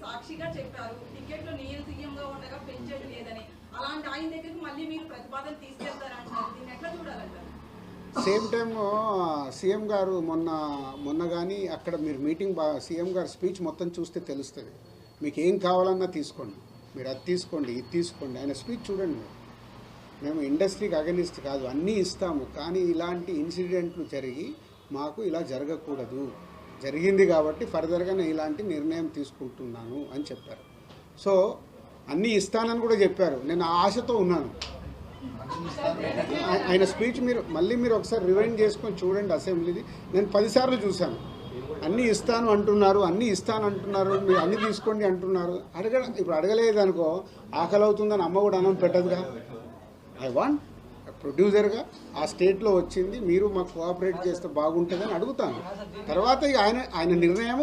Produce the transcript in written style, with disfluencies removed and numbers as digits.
సాక్షిగా చెప్పారు టికెట్లు నేను సీఎంగా ఉండగా పెంచేది లేదని. అలాంటి ఆయన దగ్గరికి మళ్ళీ మీరు ప్రతిపాదన తీసుకెళ్తారంటారు, దీన్ని ఎట్లా చూడాలంటారు? సేమ్ టైం సీఎం గారు మొన్న కానీ అక్కడ మీరు మీటింగ్ సీఎం గారు స్పీచ్ మొత్తం చూస్తే తెలుస్తుంది. మీకు ఏం కావాలన్నా తీసుకోండి, మీరు అది తీసుకోండి ఇది తీసుకోండి, ఆయన స్పీచ్ చూడండి. మేము ఇండస్ట్రీకి అగనిస్ట్ కాదు, అన్నీ ఇస్తాము, కానీ ఇలాంటి ఇన్సిడెంట్లు జరిగి మాకు ఇలా జరగకూడదు, జరిగింది కాబట్టి ఫర్దర్గా నేను ఇలాంటి నిర్ణయం తీసుకుంటున్నాను అని చెప్పారు. సో అన్నీ ఇస్తానని కూడా చెప్పారు. నేను ఆశతో ఉన్నాను. ఆయన స్పీచ్ మీరు ఒకసారి రివైండ్ చేసుకొని చూడండి అసెంబ్లీది. నేను 10 సార్లు చూశాను. అన్నీ ఇస్తాను అంటున్నారు, అన్నీ ఇస్తాను అంటున్నారు, మీరు అన్నీ తీసుకోండి అంటున్నారు. ఇప్పుడు అడగలేదు అనుకో, ఆకలి అవుతుందని అమ్మ కూడా అన్నం పెట్టదుగా. ఐ వాంట్ ప్రొడ్యూసర్గా ఆ స్టేట్లో వచ్చింది, మీరు మాకు కోఆపరేట్ చేస్తే బాగుంటుందని అడుగుతాను. తర్వాత ఇక ఆయన నిర్ణయం